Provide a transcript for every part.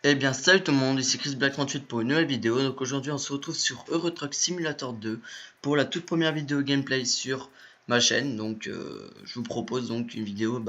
Eh bien salut tout le monde, ici Chris Black 38 pour une nouvelle vidéo. Donc aujourd'hui on se retrouve sur Euro Truck Simulator 2 pour la toute première vidéo gameplay sur ma chaîne. Donc je vous propose donc une vidéo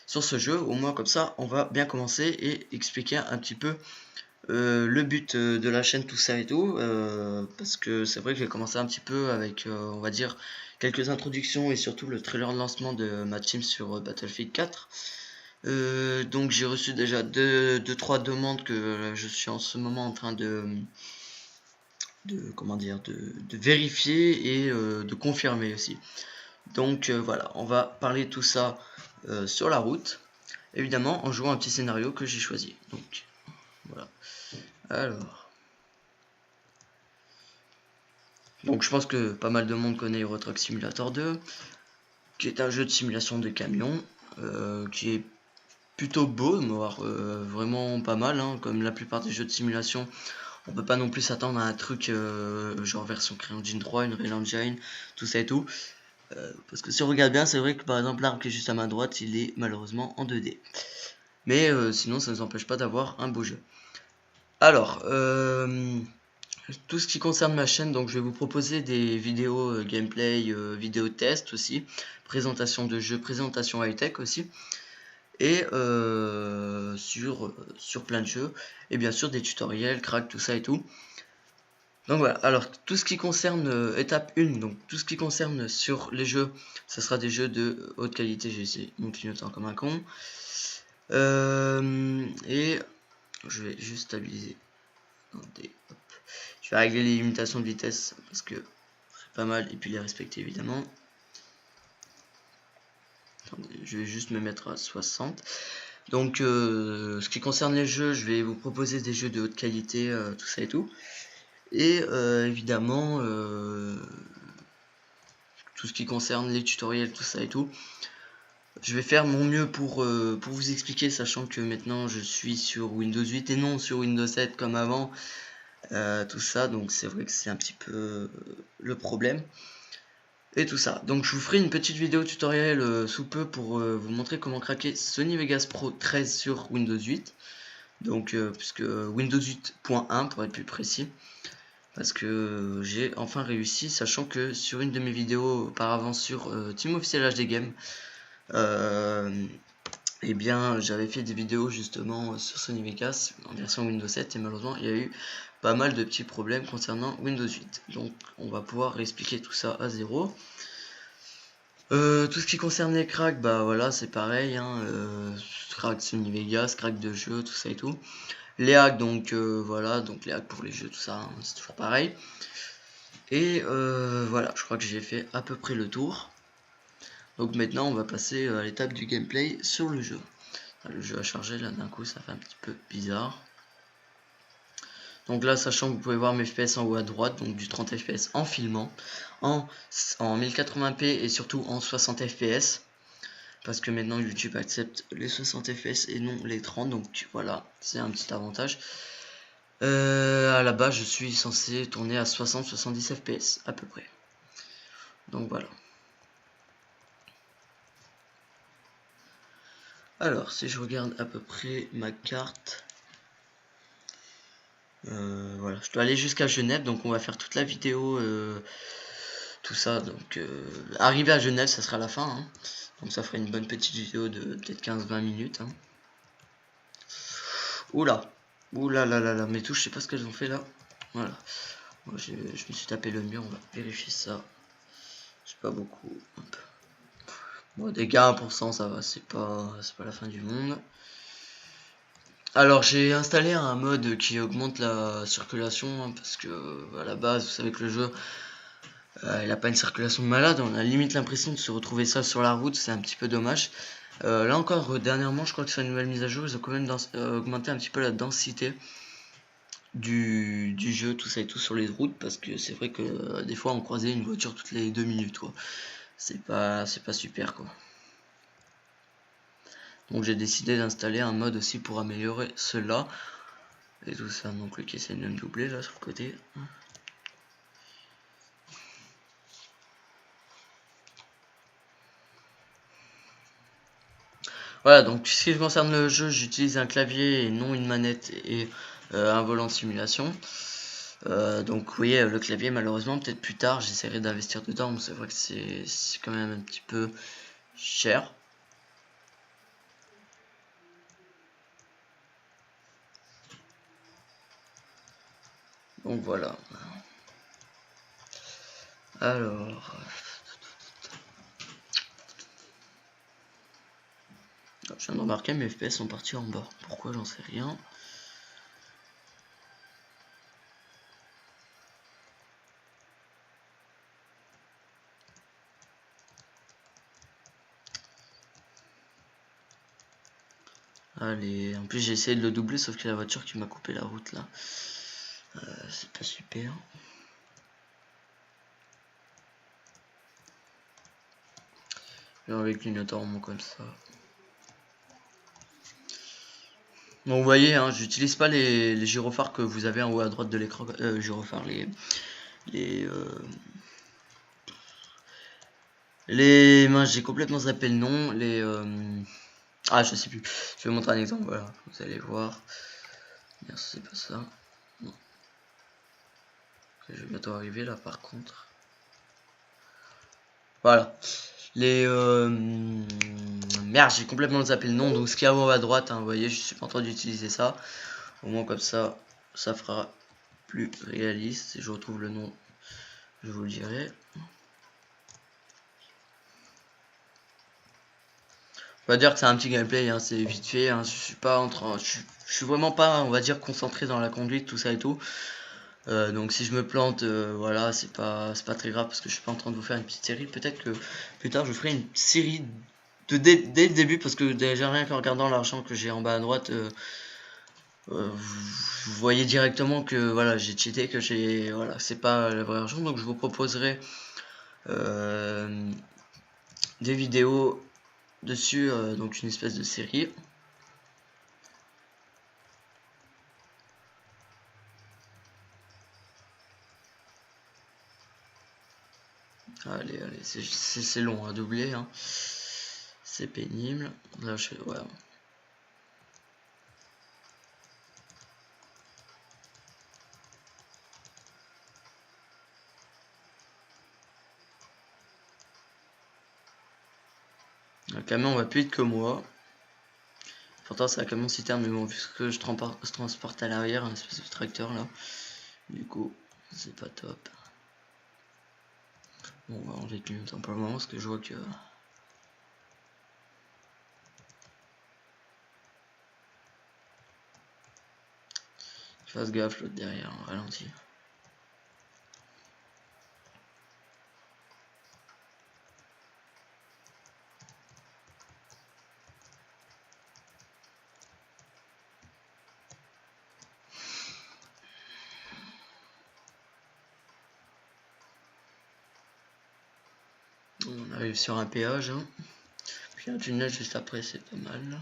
sur ce jeu. Au moins comme ça on va bien commencer et expliquer un petit peu le but de la chaîne, tout ça et tout. Parce que c'est vrai que j'ai commencé un petit peu avec on va dire quelques introductions et surtout le trailer de lancement de ma team sur Battlefield 4. Donc j'ai reçu déjà deux trois demandes que je suis en ce moment en train de vérifier et de confirmer aussi. Donc voilà, on va parler de tout ça sur la route, évidemment en jouant un petit scénario que j'ai choisi. Donc voilà. Alors, donc je pense que pas mal de monde connaît Euro Truck Simulator 2, qui est un jeu de simulation de camions, qui est plutôt beau, voire vraiment pas mal, hein, comme la plupart des jeux de simulation. On peut pas non plus s'attendre à un truc genre version CryEngine 3, une Real Engine, tout ça et tout. Parce que si on regarde bien, c'est vrai que par exemple l'arbre qui est juste à ma droite, il est malheureusement en 2D. Mais sinon, ça ne nous empêche pas d'avoir un beau jeu. Alors, tout ce qui concerne ma chaîne, donc je vais vous proposer des vidéos gameplay, vidéos test aussi, présentation de jeux, présentation high-tech aussi, et sur plein de jeux, et bien sûr des tutoriels, crack, tout ça et tout. Donc voilà, alors tout ce qui concerne étape 1, donc tout ce qui concerne sur les jeux, ça sera des jeux de haute qualité, j'ai essayé mon clignotant comme un con. Et je vais juste stabiliser. Attendez, hop. Je vais régler les limitations de vitesse parce que c'est pas mal et puis les respecter évidemment. Attendez, je vais juste me mettre à 60. Donc ce qui concerne les jeux, je vais vous proposer des jeux de haute qualité, tout ça et tout. Et évidemment tout ce qui concerne les tutoriels, tout ça et tout. Je vais faire mon mieux pour vous expliquer, sachant que maintenant je suis sur Windows 8 et non sur Windows 7 comme avant, tout ça, donc c'est vrai que c'est un petit peu le problème. Et tout ça. Donc je vous ferai une petite vidéo tutoriel sous peu pour vous montrer comment craquer Sony Vegas Pro 13 sur Windows 8. Donc puisque Windows 8.1 pour être plus précis. Parce que j'ai enfin réussi, sachant que sur une de mes vidéos auparavant sur Team Officiel HD Game, eh bien j'avais fait des vidéos justement sur Sony Vegas en version Windows 7 et malheureusement il y a eu pas mal de petits problèmes concernant Windows 8. Donc on va pouvoir expliquer tout ça à zéro. Tout ce qui concerne les cracks, bah voilà, c'est pareil, hein, crack Sony Vegas, crack de jeu, tout ça et tout. Les hacks, donc voilà, donc les hacks pour les jeux, tout ça, hein, c'est toujours pareil. Et voilà, je crois que j'ai fait à peu près le tour. Donc maintenant, on va passer à l'étape du gameplay sur le jeu. Le jeu a chargé là d'un coup, ça fait un petit peu bizarre. Donc là, sachant que vous pouvez voir mes FPS en haut à droite, donc du 30 FPS en filmant, en 1080p et surtout en 60 FPS. Parce que maintenant YouTube accepte les 60 FPS et non les 30, donc voilà, c'est un petit avantage. À la base, je suis censé tourner à 60-70 FPS à peu près. Donc voilà. Alors, si je regarde à peu près ma carte, voilà, je dois aller jusqu'à Genève, donc on va faire toute la vidéo, tout ça. Donc, arriver à Genève, ça sera la fin, hein. Donc ça ferait une bonne petite vidéo de peut-être 15-20 minutes. Hein. Oula, oula là là là, mes touches, je sais pas ce qu'elles ont fait là. Voilà. Moi, je me suis tapé le mur, on va vérifier ça. C'est pas beaucoup. Hop. Bon, dégâts 1%, ça va, c'est pas la fin du monde. Alors j'ai installé un mode qui augmente la circulation, hein, parce que à la base, vous savez que le jeu, il a pas une circulation de malade. On a limite l'impression de se retrouver seul sur la route, c'est un petit peu dommage. Là encore, dernièrement, je crois que sur une nouvelle mise à jour, ils ont quand même augmenté un petit peu la densité du jeu, tout ça et tout sur les routes, parce que c'est vrai que des fois on croisait une voiture toutes les 2 minutes, quoi. C'est pas super, quoi. Donc j'ai décidé d'installer un mode aussi pour améliorer cela et tout ça. Donc le qui essaie de me doubler là sur le côté. Voilà, donc ce qui concerne le jeu, j'utilise un clavier et non une manette et un volant de simulation. Donc vous voyez, le clavier, malheureusement, peut-être plus tard, j'essaierai d'investir dedans, mais c'est vrai que c'est quand même un petit peu cher. Donc voilà. Alors... je viens de remarquer, mes FPS sont partis en bas. Pourquoi, j'en sais rien. Allez, en plus j'ai essayé de le doubler, sauf que la voiture qui m'a coupé la route là. C'est pas super. Avec clignotant en comme ça. Donc vous voyez, hein, j'utilise pas les gyrophares que vous avez en haut à droite de l'écran. Gyrophares, les j'ai complètement zappé le nom. Ah, je sais plus. Je vais vous montrer un exemple. Voilà, vous allez voir. Merci, c'est pas ça. Non. Je vais bientôt arriver là, par contre. Voilà. Merde, j'ai complètement zappé le nom. Donc ce qu'il y a en haut à droite, hein, vous voyez, je suis pas en train d'utiliser ça. Au moins comme ça, ça fera plus réaliste. Si je retrouve le nom, je vous le dirai. On va dire que c'est un petit gameplay, hein, c'est vite fait. Hein, je suis pas en train, je suis vraiment pas, on va dire, concentré dans la conduite, tout ça et tout. Donc si je me plante, voilà, c'est pas très grave parce que je suis pas en train de vous faire une petite série. Peut-être que plus tard je ferai une série dès le début, parce que déjà rien qu'en regardant l'argent que j'ai en bas à droite, vous voyez directement que voilà, j'ai cheaté, que j'ai, voilà, c'est pas le vrai argent. Donc je vous proposerai des vidéos dessus, donc une espèce de série. Allez, c'est long à doubler, hein. C'est pénible. Là, ouais. Le camion va plus vite que moi. Pourtant, c'est un camion citerne, mais bon, puisque je transporte à l'arrière, un espèce de tracteur là. Du coup, c'est pas top. Bon, on va enlever le clignotant pour le moment parce que je vois que. Fasse gaffe l'autre derrière, ralenti. On arrive sur un péage, hein. Puis un tunnel juste après, c'est pas mal.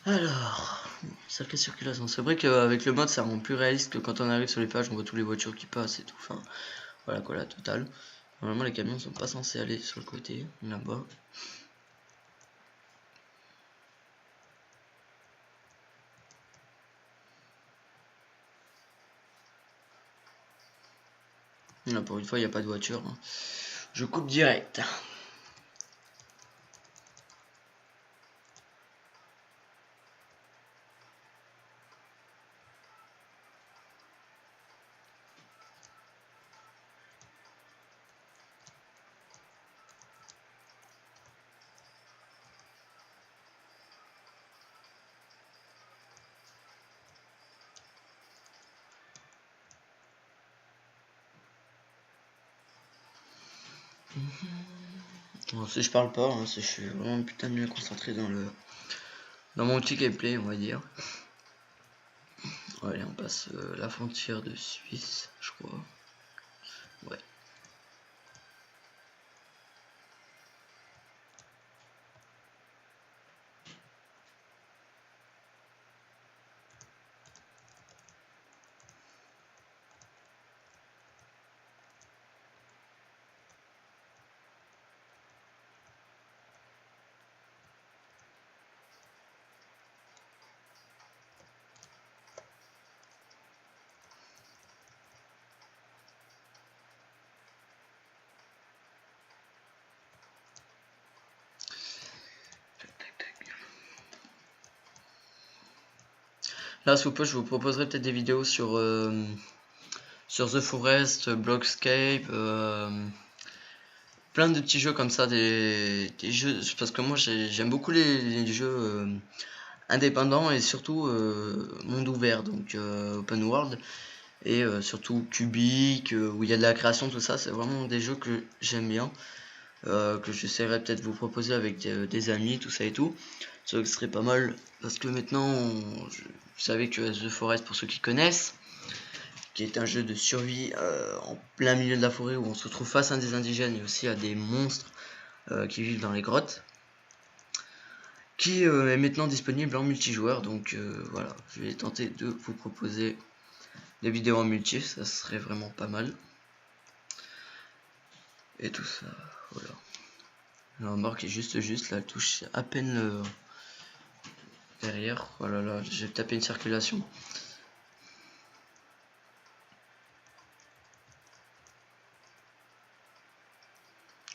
Alors, sacrée circulation. C'est vrai qu'avec le mode, ça rend plus réaliste que quand on arrive sur les pages, on voit toutes les voitures qui passent et tout. Enfin, voilà quoi, la totale. Normalement, les camions sont pas censés aller sur le côté, là-bas. Là, pour une fois, il n'y a pas de voiture. Hein. Je coupe direct. Bon, si je parle pas, hein, je suis vraiment putain de bien concentré dans mon petit gameplay, on va dire. Ouais, allez, on passe la frontière de Suisse, je crois. Ouais. Là, sous peu, je vous proposerai peut-être des vidéos sur The Forest, Blockscape, plein de petits jeux comme ça, des jeux, parce que moi j'aime beaucoup les jeux indépendants et surtout monde ouvert, donc open world, et surtout cubique, où il y a de la création, tout ça, c'est vraiment des jeux que j'aime bien, que j'essaierai peut-être vous proposer avec des amis, tout ça et tout. Ce serait pas mal, parce que maintenant, vous savez que The Forest, pour ceux qui connaissent, qui est un jeu de survie en plein milieu de la forêt où on se retrouve face à des indigènes et aussi à des monstres qui vivent dans les grottes, qui est maintenant disponible en multijoueur. Donc voilà, je vais tenter de vous proposer des vidéos en multi, ça serait vraiment pas mal. Et tout ça, voilà. La remarque est juste, la touche à peine derrière. Voilà, là, j'ai tapé une circulation.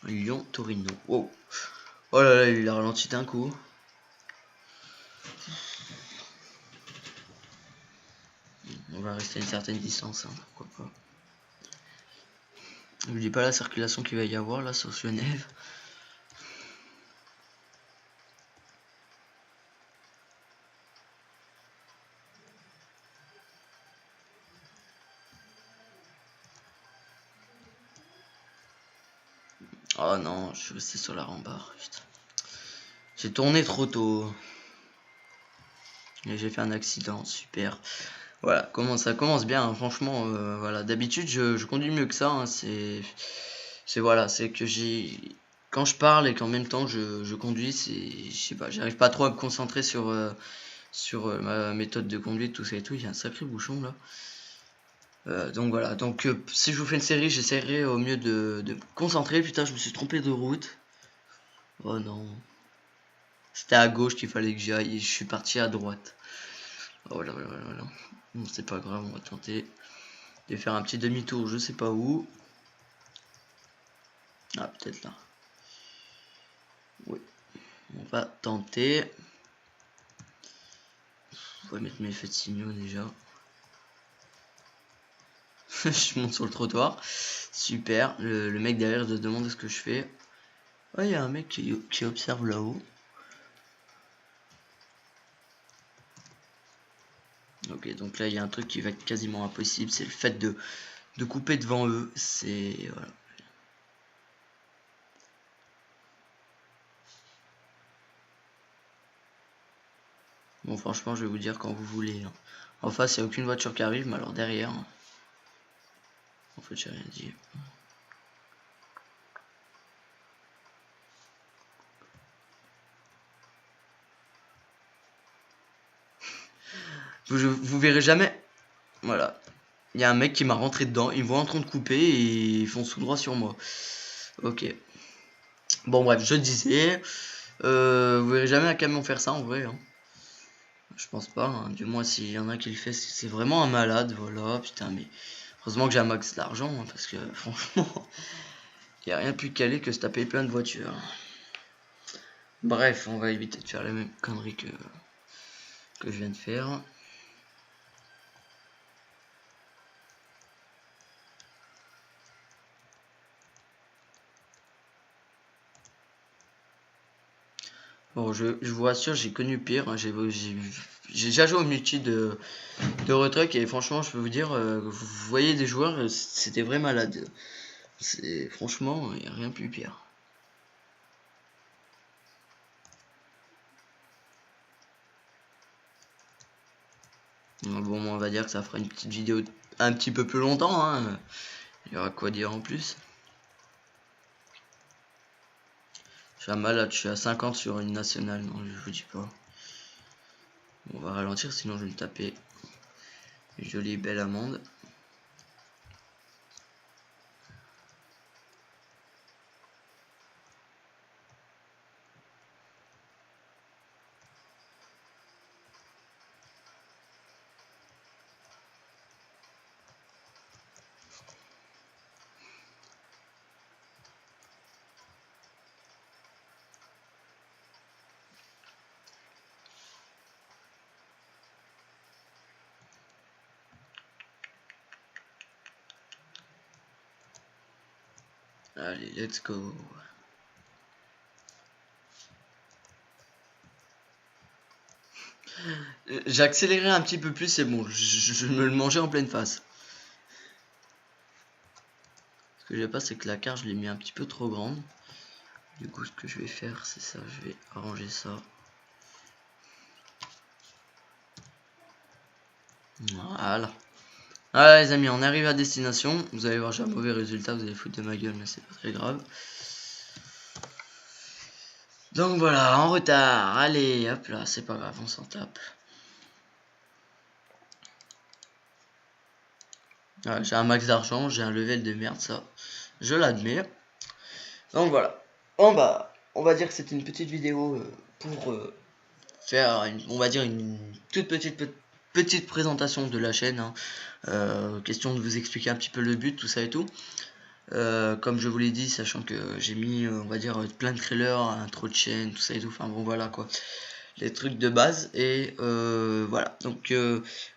Lyon-Torino. Wow. Oh là là, il a ralenti d'un coup. On va rester à une certaine distance, hein, pourquoi pas. N'oublie pas la circulation qu'il va y avoir là sur Genève. Oh non, je suis resté sur la rambarde. J'ai tourné trop tôt. Et j'ai fait un accident, super. Voilà, ça commence bien, hein, franchement. Voilà, d'habitude je conduis mieux que ça. Hein, voilà, c'est que quand je parle et qu'en même temps je conduis, je sais pas, j'arrive pas trop à me concentrer sur ma méthode de conduite, tout ça et tout. Il y a un sacré bouchon là. Donc voilà, donc si je vous fais une série, j'essaierai au mieux de me concentrer. Putain, je me suis trompé de route. Oh non. C'était à gauche qu'il fallait que j'aille et je suis parti à droite. Oh là là là là. Bon, c'est pas grave, on va tenter de faire un petit demi-tour, je sais pas où. Ah, peut-être là. Oui, on va tenter. On va mettre mes feux de signaux déjà. Je monte sur le trottoir. Super. Le mec derrière se demande ce que je fais. Ah, il y a un mec qui observe là-haut. Ok, donc là il y a un truc qui va être quasiment impossible, c'est le fait de couper devant eux. C'est voilà. Bon, franchement, je vais vous dire quand vous voulez. Hein. En face, il n'y a aucune voiture qui arrive, mais alors derrière, en fait, j'ai rien dit. Vous verrez jamais. Voilà. Il y a un mec qui m'a rentré dedans, il me voit en train de couper et ils font tout droit sur moi. Ok. Bon, bref, je disais. Vous verrez jamais un camion faire ça en vrai. Hein. Je pense pas. Hein. Du moins, s'il y en a qui le fait, c'est vraiment un malade. Voilà. Putain, mais heureusement que j'ai un max d'argent. Hein, parce que franchement, il n'y a rien plus calé que se taper plein de voitures. Bref, on va éviter de faire la même connerie que je viens de faire. Bon, je vous rassure, j'ai connu pire. Hein, j'ai déjà joué au multi de Retruck et franchement, je peux vous dire, vous voyez des joueurs, c'est des vrais malades. C'est franchement, il n'y a rien plus pire. Donc bon, on va dire que ça fera une petite vidéo un petit peu plus longtemps. Hein. Il y aura quoi dire en plus. Je suis malade, je suis à 50 sur une nationale, non, je vous dis pas. On va ralentir, sinon je vais me taper une jolie belle amende. Allez, let's go. J'ai accéléré un petit peu plus, c'est bon, je me le mangeais en pleine face. Ce que j'ai pas, c'est que la carte, je l'ai mis un petit peu trop grande. Du coup, ce que je vais faire, c'est ça, je vais arranger ça. Voilà. Voilà les amis, on arrive à destination. Vous allez voir, j'ai un mauvais résultat, vous allez foutre de ma gueule, mais c'est pas très grave. Donc voilà, en retard. Allez, hop là, c'est pas grave, on s'en tape. Voilà, j'ai un max d'argent, j'ai un level de merde, ça, je l'admets. Donc voilà. Bon bah, on va dire que c'était une petite vidéo pour faire, on va dire, une toute petite présentation de la chaîne. Hein. Question de vous expliquer un petit peu le but, tout ça et tout. Comme je vous l'ai dit, sachant que j'ai mis, on va dire, plein de trailers, intro de chaîne, tout ça et tout. Enfin bon, voilà quoi. Les trucs de base. Et voilà. Donc,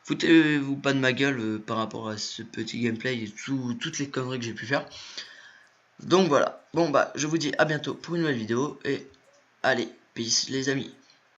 foutez-vous pas de ma gueule par rapport à ce petit gameplay et toutes les conneries que j'ai pu faire. Donc voilà. Bon bah, je vous dis à bientôt pour une nouvelle vidéo. Et allez, peace les amis.